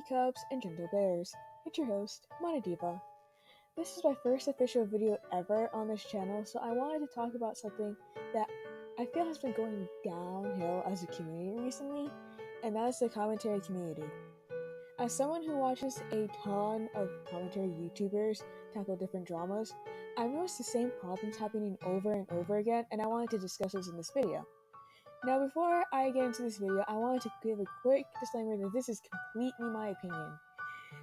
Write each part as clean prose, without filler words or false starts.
monokubs, and gentle bears. It's your host, Monodiva. This is my first official video ever on this channel, so I wanted to talk about something that I feel has been going downhill as a community recently, and that is the commentary community. As someone who watches a ton of commentary YouTubers tackle different dramas, I've noticed the same problems happening over and over again, and I wanted to discuss those in this video. Now, before I get into this video, I wanted to give a quick disclaimer that this is completely my opinion.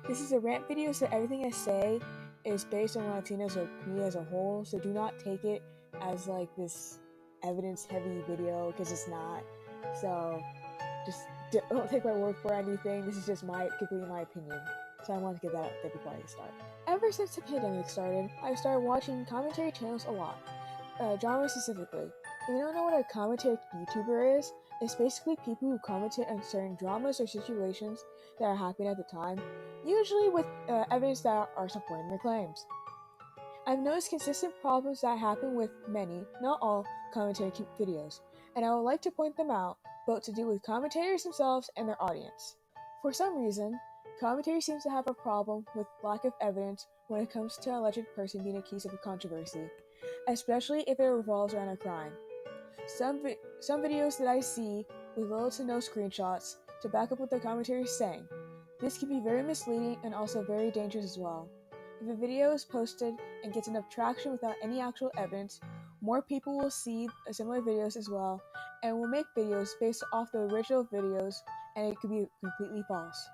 This is a rant video, so everything I say is based on what I've seen as a community as a whole, so do not take it as like this evidence-heavy video, because it's not. So just don't take my word for anything. This is just completely my opinion. So I want to get that out there before I start. Ever since the pandemic started, I've started watching commentary channels a lot, drama specifically. If you don't know what a commentary YouTuber is, it's basically people who commentate on certain dramas or situations that are happening at the time, usually with evidence that are supporting their claims. I've noticed consistent problems that happen with many, not all, commentary videos, and I would like to point them out, both to do with commentators themselves and their audience. For some reason, commentary seems to have a problem with lack of evidence when it comes to an alleged person being accused of a controversy, especially if it revolves around a crime. Some videos that I see with little to no screenshots to back up what the commentary is saying. This can be very misleading and also very dangerous as well. If a video is posted and gets enough traction without any actual evidence, more people will see similar videos as well and will make videos based off the original videos, and it could be completely false.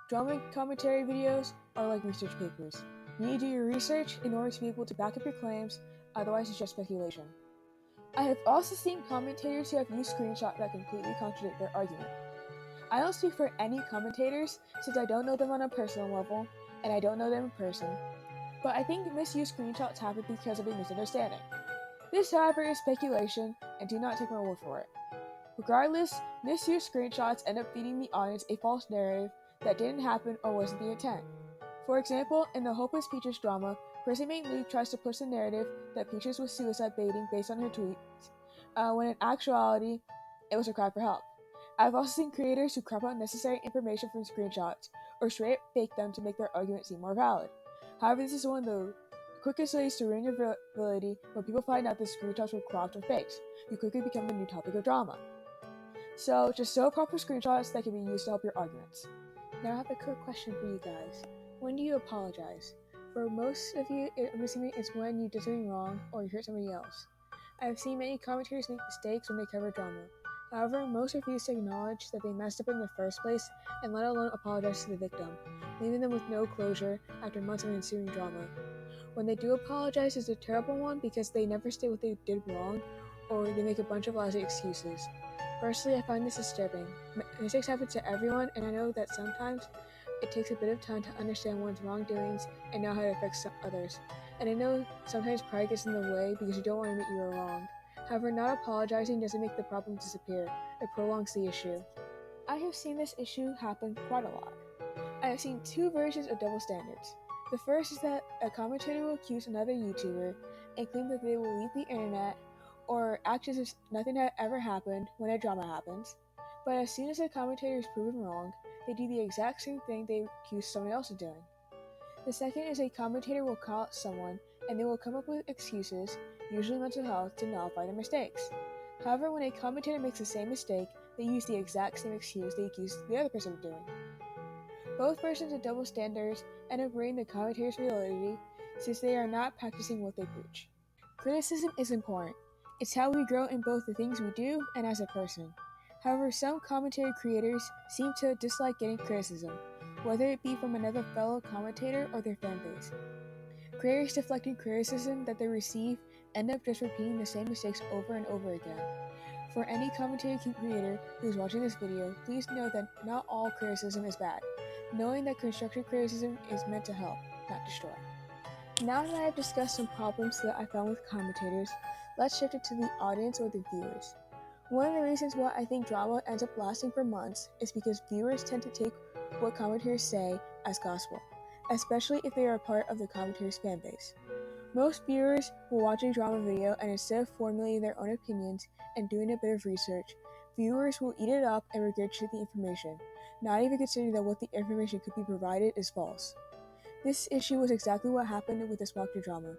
Drama commentary videos are like research papers. You need to do your research in order to be able to back up your claims, otherwise it's just speculation. I have also seen commentators who have used screenshots that completely contradict their argument. I don't speak for any commentators since I don't know them on a personal level and I don't know them in person, but I think misused screenshots happen because of a misunderstanding. This, however, is speculation, and do not take my word for it. Regardless, misused screenshots end up feeding the audience a false narrative that didn't happen or wasn't the intent. For example, in the Hopeless Peaches drama, President Luke tries to push the narrative that Peaches was suicide baiting based on her tweets, when in actuality, it was a cry for help. I've also seen creators who crop out necessary information from screenshots, or straight up fake them to make their argument seem more valid. However, this is one of the quickest ways to ruin your validity when people find out the screenshots were cropped or fakes. You quickly become the new topic of drama. So, just show proper screenshots that can be used to help your arguments. Now I have a quick question for you guys. When do you apologize? For most of you, I'm assuming it's when you did something wrong or you hurt somebody else. I have seen many commentators make mistakes when they cover drama. However, most refuse to acknowledge that they messed up in the first place and let alone apologize to the victim, leaving them with no closure after months of ensuing drama. When they do apologize, it's a terrible one because they never state what they did wrong, or they make a bunch of lousy excuses. Personally, I find this disturbing. Mistakes happen to everyone, and I know that sometimes it takes a bit of time to understand one's wrongdoings and know how it affects others. And I know sometimes pride gets in the way because you don't want to admit you were wrong. However, not apologizing doesn't make the problem disappear. It prolongs the issue. I have seen this issue happen quite a lot. I have seen two versions of double standards. The first is that a commentator will accuse another YouTuber and claim that they will leave the internet or act as if nothing had ever happened when a drama happens. But as soon as a commentator is proven wrong, they do the exact same thing they accuse someone else of doing. The second is a commentator will call out someone and they will come up with excuses, usually mental health, to nullify their mistakes. However, when a commentator makes the same mistake, they use the exact same excuse they accused the other person of doing. Both versions of double standards end up ruining the commentator's validity since they are not practicing what they preach. Criticism is important. It's how we grow in both the things we do and as a person. However, some commentary creators seem to dislike getting criticism, whether it be from another fellow commentator or their fan base. Creators deflecting criticism that they receive end up just repeating the same mistakes over and over again. For any commentary creator who is watching this video, please know that not all criticism is bad, knowing that constructive criticism is meant to help, not destroy. Now that I have discussed some problems that I found with commentators, let's shift it to the audience or the viewers. One of the reasons why I think drama ends up lasting for months is because viewers tend to take what commentators say as gospel, especially if they are a part of the commentator's fan base. Most viewers will watch a drama video and instead of formulating their own opinions and doing a bit of research, viewers will eat it up and regurgitate the information, not even considering that what the information could be provided is false. This issue was exactly what happened with the Smoker drama.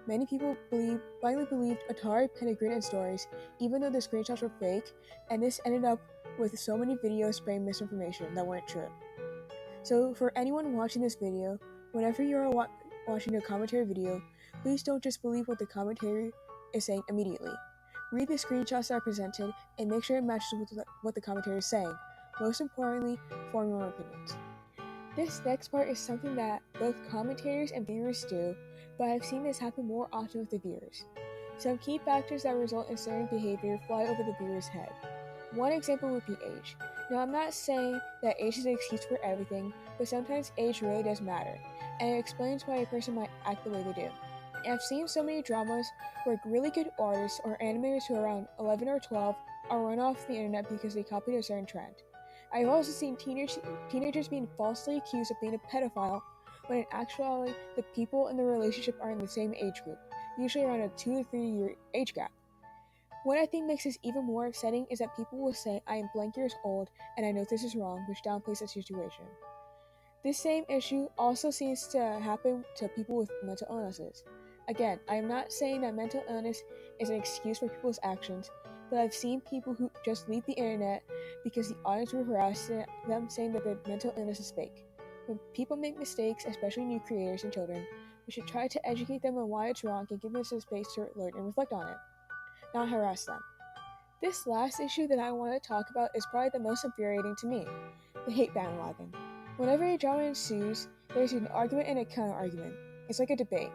Many people blindly believed Atari Pentagram stories, even though the screenshots were fake, and this ended up with so many videos spreading misinformation that weren't true. So for anyone watching this video, whenever you are watching a commentary video, please don't just believe what the commentary is saying immediately. Read the screenshots that are presented and make sure it matches with what the commentary is saying. Most importantly, form your own opinions. This next part is something that both commentators and viewers do, but I've seen this happen more often with the viewers. Some key factors that result in certain behavior fly over the viewer's head. One example would be age. Now, I'm not saying that age is an excuse for everything, but sometimes age really does matter, and it explains why a person might act the way they do. And I've seen so many dramas where really good artists or animators who are around 11 or 12 are run off the internet because they copied a certain trend. I've also seen teenagers being falsely accused of being a pedophile, when in actuality the people in the relationship are in the same age group, usually around a 2 to 3 year age gap. What I think makes this even more upsetting is that people will say, I am blank years old and I know this is wrong, which downplays the situation. This same issue also seems to happen to people with mental illnesses. Again, I am not saying that mental illness is an excuse for people's actions, but I've seen people who just leave the internet because the audience will harass them saying that their mental illness is fake. When people make mistakes, especially new creators and children, we should try to educate them on why it's wrong and give them some space to learn and reflect on it, not harass them. This last issue that I want to talk about is probably the most infuriating to me, the hate bandwagon. Whenever a drama ensues, there's an argument and a counter-argument. It's like a debate.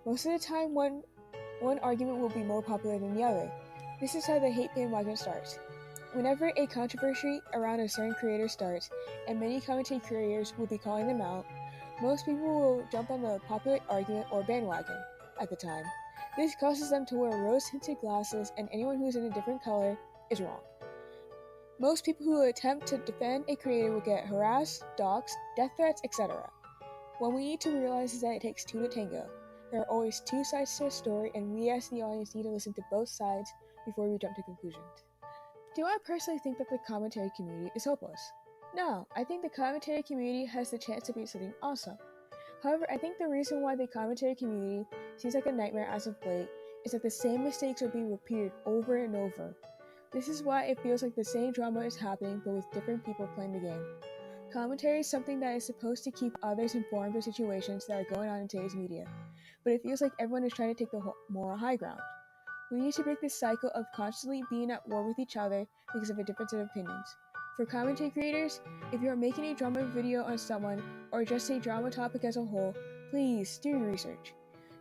Most of the time, one argument will be more popular than the other. This is how the hate bandwagon starts. Whenever a controversy around a certain creator starts, and many commentary creators will be calling them out, most people will jump on the popular argument or bandwagon at the time. This causes them to wear rose-tinted glasses, and anyone who is in a different color is wrong. Most people who attempt to defend a creator will get harassed, doxxed, death threats, etc. What we need to realize is that it takes two to tango. There are always two sides to a story, and we as the audience need to listen to both sides before we jump to conclusions. Do I personally think that the commentary community is hopeless? No, I think the commentary community has the chance to be something awesome. However, I think the reason why the commentary community seems like a nightmare as of late is that the same mistakes are being repeated over and over. This is why it feels like the same drama is happening but with different people playing the game. Commentary is something that is supposed to keep others informed of situations that are going on in today's media, but it feels like everyone is trying to take the moral high ground. We need to break this cycle of constantly being at war with each other because of a difference in opinions. For commentary creators, if you are making a drama video on someone or just a drama topic as a whole, please do your research.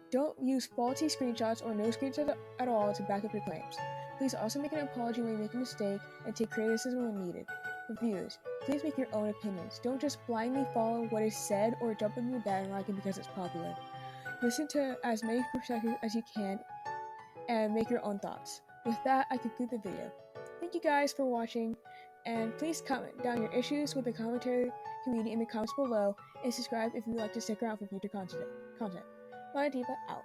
Don't use faulty screenshots or no screenshots at all to back up your claims. Please also make an apology when you make a mistake and take criticism when needed. For viewers, please make your own opinions. Don't just blindly follow what is said or jump into the bandwagon because it's popular. Listen to as many perspectives as you can and make your own thoughts. With that, I conclude the video. Thank you guys for watching, and please comment down your issues with the commentary community in the comments below, and subscribe if you'd like to stick around for future content. Monodiva out.